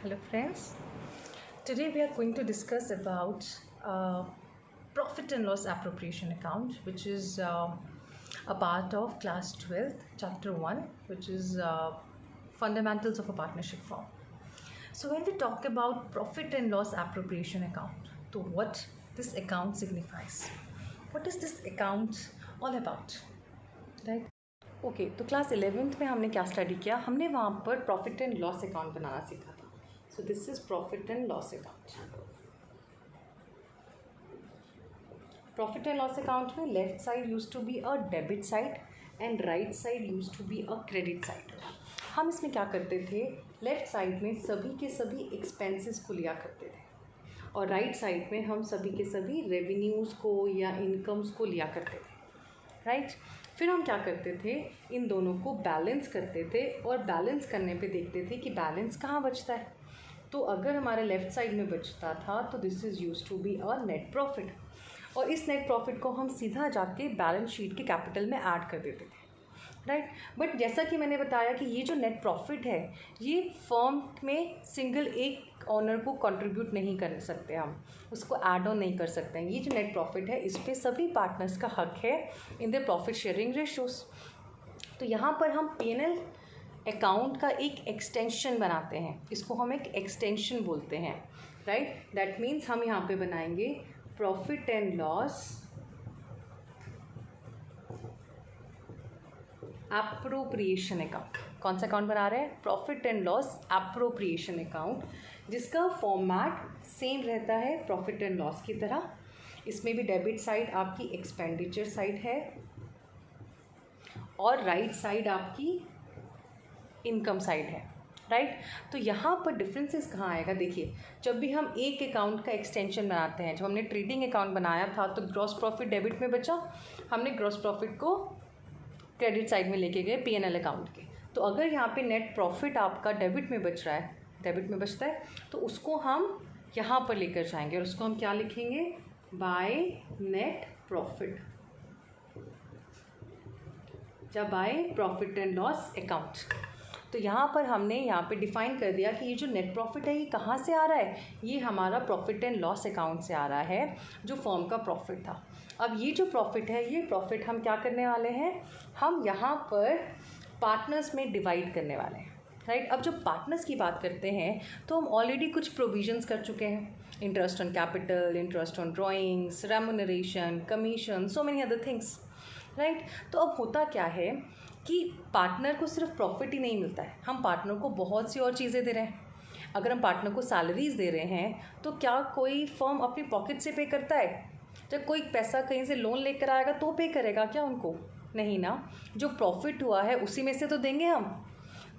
Hello friends, today we are going to discuss about profit and loss appropriation account, which is a part of class 12th chapter 1, which is fundamentals of a partnership firm. So when we talk about profit and loss appropriation account, so what this account signifies, what is this account all about, right? Okay तो class 11th में हमने क्या study किया, हमने वहाँ पर profit and loss account बनाना सीखा था. So this is profit and loss account. Profit and loss account में left side use to be a debit side and right side use to be a credit side. हम इसमें क्या करते थे, left side में सभी के सभी एक्सपेंसेस को लिया करते थे और राइट साइड में हम सभी के सभी रेवेन्यूज़ को या इनकम्स को लिया करते थे, राइट. फिर हम क्या करते थे, इन दोनों को बैलेंस करते थे और बैलेंस करने पे देखते थे कि बैलेंस कहाँ बचता है. तो अगर हमारे लेफ़्ट साइड में बचता था तो this is use to be a net profit और इस नेट प्रॉफिट को हम सीधा जाके बैलेंस शीट के कैपिटल में ऐड कर देते थे, राइट. बट जैसा कि मैंने बताया कि ये जो नेट प्रॉफिट है ये फर्म में सिंगल एक ऑनर को कंट्रीब्यूट नहीं कर सकते, हम उसको ऐड ऑन नहीं कर सकते हैं. ये जो नेट प्रॉफिट है इस पे सभी पार्टनर्स का हक है in the profit sharing ratios. तो यहाँ पर हम P&L अकाउंट का एक एक्सटेंशन बनाते हैं, इसको हम एक एक्सटेंशन बोलते हैं, राइट. दैट मीन्स हम यहाँ पे बनाएंगे profit and loss appropriation account. कौन सा अकाउंट बना रहे हैं, profit and loss appropriation account, जिसका फॉर्मेट सेम रहता है प्रॉफिट एंड लॉस की तरह. इसमें भी डेबिट साइड आपकी एक्सपेंडिचर साइड है और राइट साइड आपकी इनकम साइड है, राइट. तो यहाँ पर डिफरेंसेस कहाँ आएगा, देखिए जब भी हम एक अकाउंट का एक्सटेंशन बनाते हैं, जब हमने ट्रेडिंग अकाउंट बनाया था तो ग्रॉस प्रॉफिट डेबिट में बचा, हमने ग्रॉस प्रॉफिट को क्रेडिट साइड में लेके गए P&L अकाउंट के. तो अगर यहाँ पे नेट प्रॉफिट आपका डेबिट में बच रहा है, डेबिट में बचता है, तो उसको हम यहाँ पर लेकर जाएंगे और उसको हम क्या लिखेंगे, बाय नेट प्रॉफिट, या by profit and loss account. तो यहाँ पर हमने यहाँ पे डिफाइन कर दिया कि ये जो नेट प्रॉफिट है ये कहाँ से आ रहा है, ये हमारा प्रॉफिट एंड लॉस अकाउंट से आ रहा है जो फर्म का प्रॉफिट था. अब ये जो प्रॉफिट है ये प्रॉफिट हम क्या करने वाले हैं, हम यहाँ पर पार्टनर्स में डिवाइड करने वाले हैं, राइट. अब जब पार्टनर्स की बात करते हैं तो हम ऑलरेडी कुछ प्रोविजंस कर चुके हैं, interest on capital, interest on drawings, remuneration, commission, so many other things, right. तो अब होता क्या है कि पार्टनर को सिर्फ प्रॉफिट ही नहीं मिलता है, हम पार्टनर को बहुत सी और चीज़ें दे रहे हैं. अगर हम पार्टनर को सैलरीज दे रहे हैं तो क्या कोई फर्म अपनी पॉकेट से पे करता है, जब कोई पैसा कहीं से लोन लेकर आएगा तो पे करेगा क्या उनको, नहीं ना. जो प्रॉफिट हुआ है उसी में से तो देंगे हम.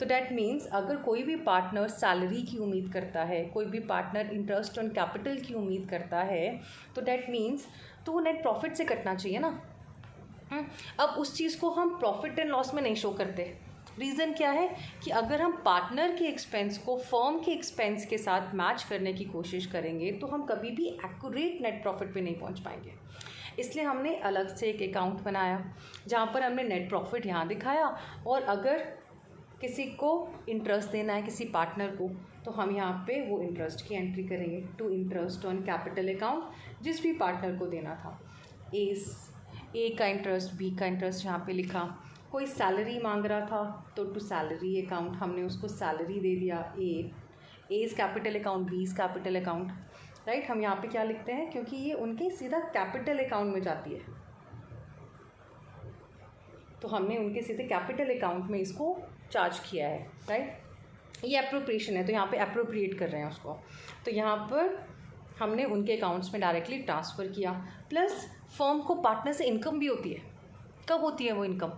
तो डैट मीन्स अगर कोई भी पार्टनर सैलरी की उम्मीद करता है, कोई भी पार्टनर इंटरेस्ट ऑन कैपिटल की उम्मीद करता है, तो डैट मीन्स तो वो नेट प्रॉफिट से कटना चाहिए ना. अब उस चीज़ को हम प्रॉफिट एंड लॉस में नहीं शो करते. रीज़न क्या है कि अगर हम पार्टनर के एक्सपेंस को फर्म के एक्सपेंस के साथ मैच करने की कोशिश करेंगे तो हम कभी भी एक्यूरेट नेट प्रॉफिट पे नहीं पहुंच पाएंगे. इसलिए हमने अलग से एक अकाउंट बनाया जहां पर हमने नेट प्रॉफिट यहाँ दिखाया और अगर किसी को इंटरेस्ट देना है किसी पार्टनर को तो हम यहाँ पे वो इंटरेस्ट की एंट्री करेंगे to interest on capital account जिस भी पार्टनर को देना था. ए का इंटरेस्ट, बी का इंटरेस्ट यहाँ पे लिखा. कोई सैलरी मांग रहा था तो टू सैलरी अकाउंट हमने उसको सैलरी दे दिया, A is capital account, B is capital account, right. हम यहाँ पे क्या लिखते हैं क्योंकि ये उनके सीधा कैपिटल अकाउंट में जाती है तो हमने उनके सीधे कैपिटल अकाउंट में इसको चार्ज किया है, राइट. ये एप्रोप्रिएशन है तो यहाँ पे एप्रोप्रिएट कर रहे हैं उसको. तो यहाँ पर हमने उनके अकाउंट्स में डायरेक्टली ट्रांसफ़र किया. प्लस फर्म को पार्टनर से इनकम भी होती है. कब होती है वो इनकम,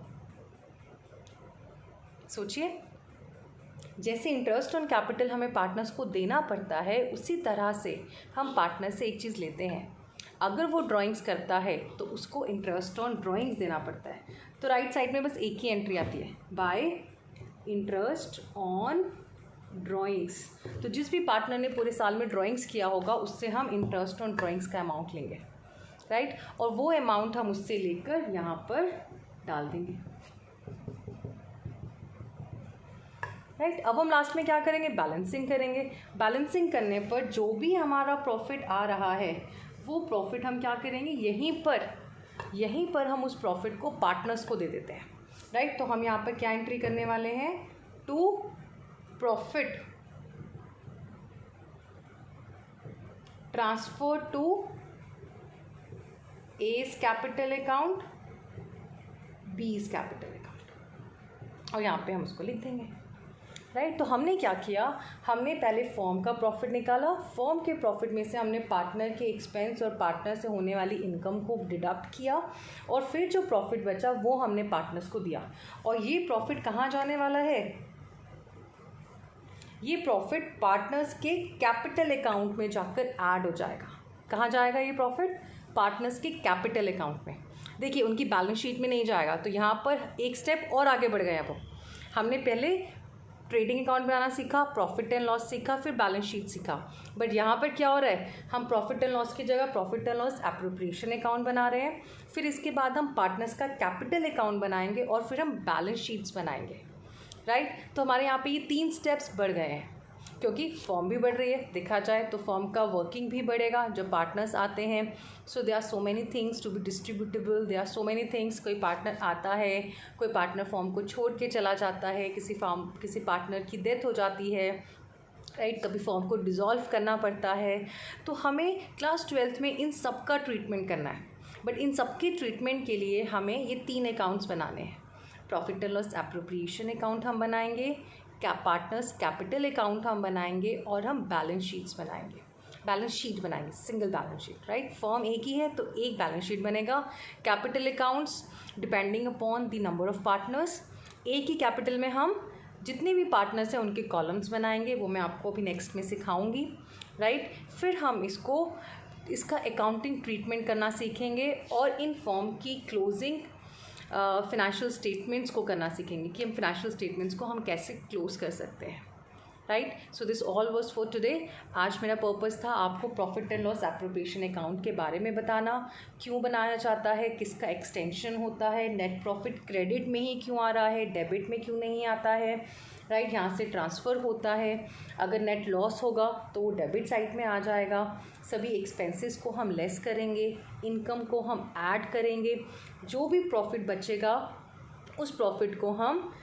सोचिए. जैसे इंटरेस्ट ऑन कैपिटल हमें पार्टनर्स को देना पड़ता है उसी तरह से हम पार्टनर से एक चीज़ लेते हैं. अगर वो ड्राइंग्स करता है तो उसको इंटरेस्ट ऑन ड्राइंग्स देना पड़ता है. तो राइट साइड में बस एक ही एंट्री आती है, बाय इंटरेस्ट ऑन ड्राइंग्स. तो जिस भी पार्टनर ने पूरे साल में ड्राइंग्स किया होगा उससे हम इंटरेस्ट ऑन ड्राइंग्स का अमाउंट लेंगे, राइट. और वो अमाउंट हम उससे लेकर यहाँ पर डाल देंगे, राइट। अब हम लास्ट में क्या करेंगे, बैलेंसिंग करेंगे। बैलेंसिंग करने पर जो भी हमारा प्रॉफिट आ रहा है वो प्रॉफिट हम क्या करेंगे, यहीं पर हम उस प्रॉफिट को पार्टनर्स को दे देते हैं, राइट। तो हम यहाँ पर क्या एंट्री करने वाले हैं, to profit transfer to A's capital account, B's capital account, और यहाँ पे हम उसको लिख देंगे, राइट। तो हमने क्या किया, हमने पहले फॉर्म का प्रॉफिट निकाला, फॉर्म के प्रॉफिट में से हमने पार्टनर के एक्सपेंस और पार्टनर से होने वाली इनकम को डिडक्ट किया, और फिर जो प्रॉफिट बचा वो हमने पार्टनर्स को दिया। और ये प्रॉफिट कहाँ जाने वाला है, ये प्रॉफिट पार्टनर्स के कैपिटल अकाउंट में जाकर ऐड हो जाएगा। कहाँ जाएगा ये प्रॉफिट, पार्टनर्स के कैपिटल अकाउंट में। देखिए उनकी बैलेंस शीट में नहीं जाएगा, तो यहाँ पर एक स्टेप और आगे बढ़ गया। वो हमने पहले ट्रेडिंग अकाउंट बनाना सीखा, प्रॉफिट एंड लॉस सीखा, फिर बैलेंस शीट सीखा, बट यहाँ पर क्या हो रहा है, हम प्रॉफिट एंड लॉस की जगह profit and loss appropriation account बना रहे हैं। फिर इसके बाद हम पार्टनर्स का कैपिटल अकाउंट बनाएंगे और फिर हम बैलेंस शीट्स बनाएंगे, राइट। तो हमारे यहाँ पे ये 3 स्टेप्स बढ़ गए हैं, क्योंकि फॉर्म भी बढ़ रही है। देखा जाए तो फॉर्म का वर्किंग भी बढ़ेगा जब पार्टनर्स आते हैं। So they are so many things to be distributable, they are so many things. कोई पार्टनर आता है, कोई पार्टनर फॉर्म को छोड़ के चला जाता है, किसी पार्टनर की डेथ हो जाती है, राइट। कभी फॉर्म को डिज़ोल्व करना पड़ता है। तो हमें क्लास 12th में इन सब का ट्रीटमेंट करना है, बट इन सब के ट्रीटमेंट के लिए हमें ये 3 अकाउंट्स बनाने हैं। Profit and loss appropriation account हम बनाएंगे, पार्टनर्स कैपिटल अकाउंट हम बनाएंगे, और हम बैलेंस शीट बनाएंगे, single balance sheet, right. Form एक ही है तो एक बैलेंस शीट बनेगा। Capital accounts depending upon the number of partners, एक ही कैपिटल में हम जितने भी पार्टनर्स हैं उनके कॉलम्स बनाएंगे, वो मैं आपको अभी नेक्स्ट में सिखाऊंगी, राइट। फिर हम इसका अकाउंटिंग ट्रीटमेंट करना सीखेंगे, और इन फॉर्म की क्लोजिंग फिनेंशियल स्टेटमेंट्स को करना सीखेंगे कि हम फिनेंशियल स्टेटमेंट्स को हम कैसे क्लोज कर सकते हैं, right. So this all was for today. आज मेरा पर्पस था आपको profit and loss appropriation account के बारे में बताना, क्यों बनाया जाता है, किसका एक्सटेंशन होता है, नेट प्रॉफिट क्रेडिट में ही क्यों आ रहा है, डेबिट में क्यों नहीं आता है, राइट। यहाँ से ट्रांसफ़र होता है, अगर नेट लॉस होगा तो वो डेबिट साइड में आ जाएगा। सभी एक्सपेंसेस को हम लेस करेंगे, इनकम को हम ऐड करेंगे, जो भी प्रॉफिट बचेगा उस प्रॉफिट को हम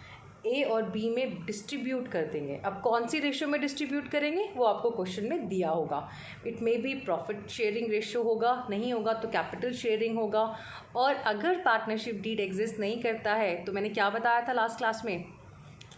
ए और बी में डिस्ट्रीब्यूट कर देंगे। अब कौन सी रेशो में डिस्ट्रीब्यूट करेंगे वो आपको क्वेश्चन में दिया होगा। It may be profit sharing ratio होगा, नहीं होगा तो कैपिटल शेयरिंग होगा। और अगर पार्टनरशिप डीड एग्जिस्ट नहीं करता है तो मैंने क्या बताया था लास्ट क्लास में,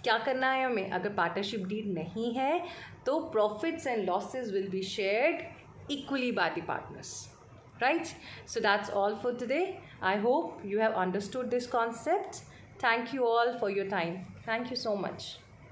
क्या करना है हमें, अगर पार्टनरशिप डीड नहीं है तो profits and losses will be shared equally by the partners, right? So that's all for today. I hope you have understood this concept. Thank you all for your time. Thank you so much.